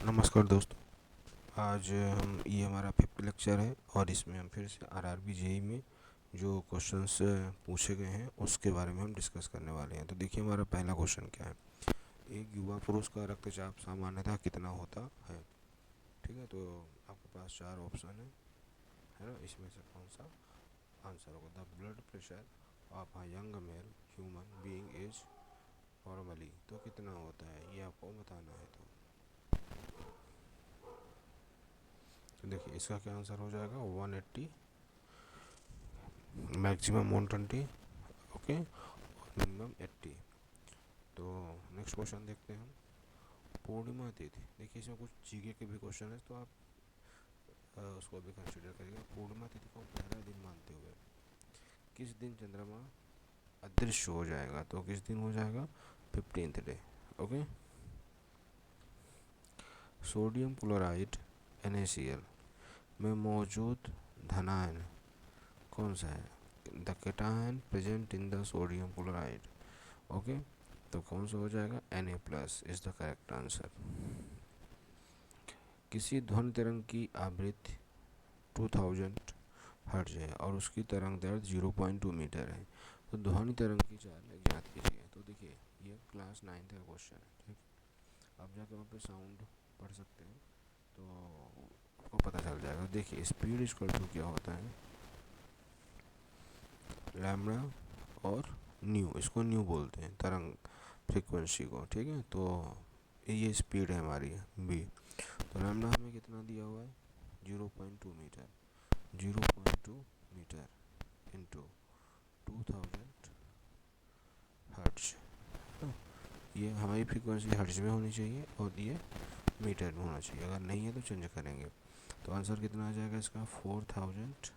नमस्कार दोस्तों। आज हम ये हमारा 5th लेक्चर है और इसमें हम फिर से आरआरबी जेई में जो क्वेश्चंस पूछे गए हैं उसके बारे में हम डिस्कस करने वाले हैं। तो देखिए हमारा पहला क्वेश्चन क्या है। एक युवा पुरुष का रक्तचाप सामान्यतः कितना होता है। ठीक है, तो आपके पास 4 ऑप्शन है ना। इसमें से कौन सा आंसर होगा। The blood pressure of a young mail human being is normally, तो कितना होता है ये आपको बताना है। तो देखिए इसका क्या आंसर हो जाएगा 180, मैक्सिमम 120, ओके, और मिनिमम 80। तो नेक्स्ट क्वेश्चन देखते हैं हम। पूर्णिमा तिथि, देखिए इसमें कुछ जीके के भी क्वेश्चन है तो आप उसको भी कंसिडर करिएगा। पूर्णिमा तिथि को पहला दिन मानते हुए किस दिन चंद्रमा अदृश्य हो जाएगा, तो किस दिन हो जाएगा 15th day, okay. Sodium chloride NaCl में मौजूद धनायन कौन सा है। The cation present in the sodium chloride, okay, तो कौन सा हो जाएगा Na+ is the correct answer. किसी ध्वनि तरंग की आवृत्ति 2000 हर्ट्ज है और उसकी तरंग दैर्घ्य 0.2 मीटर है, तो ध्वनि तरंग की चाल ज्ञात कीजिए। तो देखिए ये क्लास 9th का क्वेश्चन है, ठीक। आप जाकर वहाँ पे साउंड पढ़ सकते हैं तो आपको पता चल जाएगा। देखिए स्पीड इक्वल टू क्या होता है, लैम्बडा और न्यू, इसको न्यू बोलते हैं तरंग फ्रीक्वेंसी को, ठीक है। तो ये स्पीड है हमारी बी। तो लैम्बडा हमें कितना दिया हुआ है 0.2 मीटर, 0.2 मीटर इंटू 2000 हर्ट्ज। ये हमारी फ्रीक्वेंसी हर्ट्ज में होनी चाहिए और ये मीटर में होना चाहिए, अगर नहीं है तो चेंज करेंगे। तो आंसर कितना आ जाएगा इसका 4000,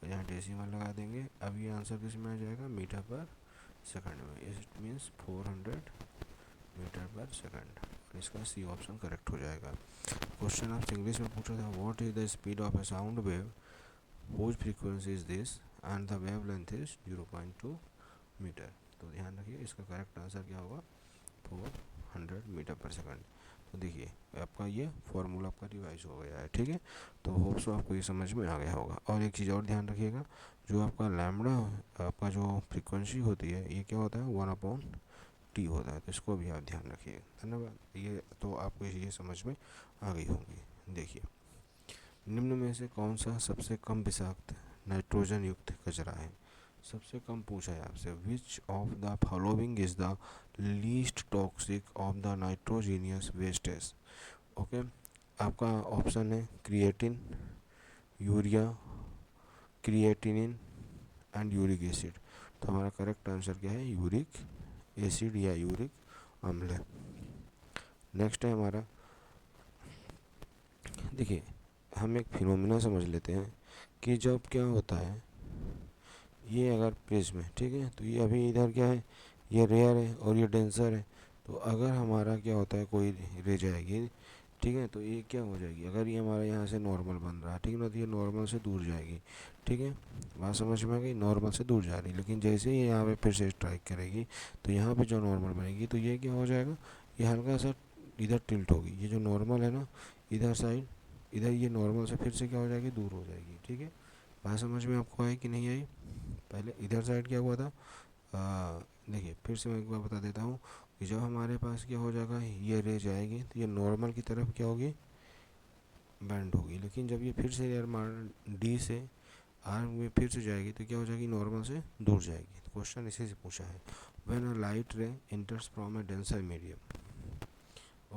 यहाँ डेसिमल लगा देंगे। अब ये आंसर किस में आ जाएगा मीटर पर सेकंड में, इट मीन्स 400 मीटर पर सेकंड, और इसका सी ऑप्शन करेक्ट हो जाएगा। क्वेश्चन आपसे इंग्लिश में पूछा था what is the speed of a sound wave whose frequency is this and the wave length is 0.2 metre. तो ध्यान रखिए इसका करेक्ट आंसर क्या होगा 400 मीटर पर सेकंड। तो देखिए आपका ये फॉर्मूला आपका रिवाइज हो गया है, ठीक है। तो होप सो आपको ये समझ में आ गया होगा। और एक चीज़ और ध्यान रखिएगा, जो आपका लैम्बडा आपका जो फ्रीक्वेंसी होती है ये क्या होता है 1/T होता है, तो इसको भी आप ध्यान रखिए। धन्यवाद। ये तो आपको ये समझ में आ गई होंगी। देखिए निम्न में से कौन सा सबसे कम विषाक्त नाइट्रोजन युक्त कचरा है। सबसे कम पूछा है आपसे, which of the following is the least toxic of the nitrogenous wastage, okay. आपका ऑप्शन है creatine, urea, creatinine and uric acid. तो हमारा करेक्ट आंसर क्या है यूरिक एसिड या यूरिक अम्ल। नेक्स्ट है हमारा, देखिए हम एक फिनोमिना समझ लेते हैं कि जब क्या होता है, ये अगर प्रिज्म है, ठीक है, तो ये अभी इधर क्या है ये रेयर है और ये डेंसर है। तो अगर हमारा क्या होता है कोई रे जाएगी, ठीक है, तो ये क्या हो जाएगी, अगर ये हमारे यहाँ से नॉर्मल बन रहा है, ठीक है ना, तो ये नॉर्मल से दूर जाएगी, ठीक है। बात समझ में आ गई, नॉर्मल से दूर जा रही है। लेकिन जैसे ही यहाँ पे फिर से स्ट्राइक करेगी तो यहाँ पे जो नॉर्मल बनेगी तो ये क्या हो जाएगा, ये हल्का सा इधर टिल्ट होगी। ये जो नॉर्मल है ना इधर साइड, इधर ये नॉर्मल से फिर से क्या हो जाएगी दूर हो जाएगी, ठीक है। बात समझ में आपको आई कि नहीं आई। पहले इधर साइड क्या हुआ था, देखिए फिर से मैं एक बार बता देता हूँ कि जब हमारे पास क्या हो जाएगा ये रे जाएगी तो ये नॉर्मल की तरफ क्या होगी बैंड होगी। लेकिन जब ये फिर से यार डी से आर में फिर से जाएगी तो क्या हो जाएगी नॉर्मल से दूर जाएगी। तो क्वेश्चन इसी से पूछा है, व्हेन अ लाइट रे इंटर्स from A denser medium,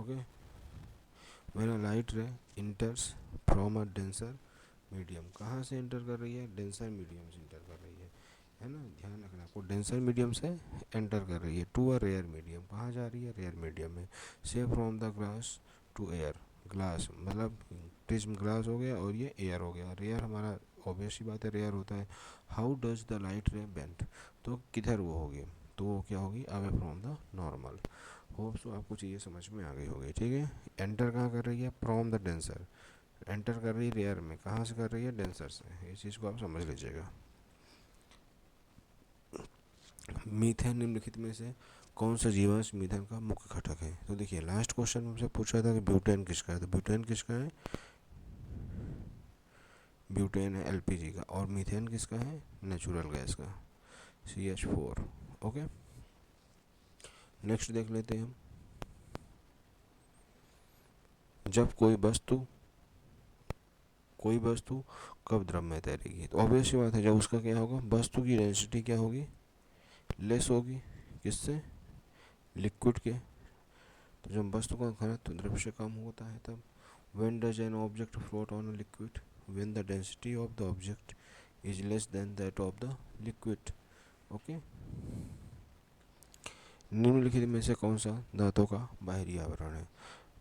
okay, when a light रे इंटर्स फ्रॉम अ डेंसर मीडियम, कहाँ से इंटर कर रही है डेंसर मीडियम से इंटर कर रही है ना। ध्यान रखना आपको, डेंसर मीडियम से एंटर कर रही है टू अ रेयर मीडियम, कहाँ जा रही है रेयर मीडियम में। से from the glass to air, glass मतलब प्रिज्म ग्लास हो गया और ये एयर हो गया। रेयर हमारा ऑब्वियस सी बात है रेयर होता है। हाउ डज द लाइट रे बेंट, तो किधर वो होगी, तो वो क्या होगी away from the normal. Hope so आपको चीज़ें समझ में आ गई होगी, ठीक है। एंटर कहाँ कर रही है फ्रॉम द डेंसर, एंटर कर रही है रेयर में, कहाँ से कर रही है डेंसर से, इस चीज़ को आप समझ लीजिएगा। मीथेन निम्नलिखित में से कौन सा जीवांश मीथेन का मुख्य घटक है? तो देखिए लास्ट क्वेश्चन हमसे पूछा था कि ब्यूटेन किसका है, तो ब्यूटेन किसका है? ब्यूटेन है एलपीजी का। और मीथेन किसका है? नेचुरल गैस का, CH4। ओके, नेक्स्ट देख लेते हैं हम। जब कोई वस्तु कब द्रव में तैरेगी? तो ऑब्वियस सी बात है, जब उसका क्या होगा, वस्तु की डेंसिटी क्या होगी, लेस होगी। किससे? लिक्विड के। तो जब वस्तु का घनत्व द्रव से कम होता है तब। When does an object float on a liquid? When the density of the object is less than that of the liquid. Okay, निम्नलिखित में से कौन सा धातु का बाहरी आवरण है?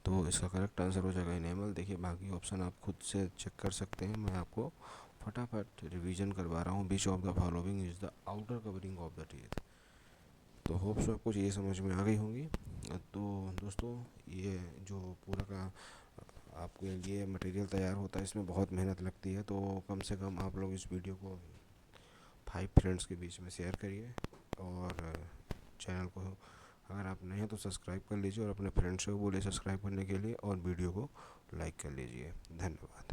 तो इसका करेक्ट आंसर हो जाएगा इनेमल। देखिए बाकी ऑप्शन आप खुद से चेक कर सकते हैं, मैं आपको फटाफट रिवीजन करवा रहा हूँ। Which of the following is the outer covering of the teeth. तो होप्स आपको ये समझ में आ गई होंगी। तो दोस्तों, ये जो पूरा का आपके लिए मटेरियल तैयार होता है, इसमें बहुत मेहनत लगती है। तो कम से कम आप लोग इस वीडियो को 5 फ्रेंड्स के बीच में शेयर करिए। और चैनल को अगर आप नए हैं तो सब्सक्राइब कर लीजिए, और अपने फ्रेंड्स को बोलिए सब्सक्राइब करने के लिए, और वीडियो को लाइक कर लीजिए। धन्यवाद।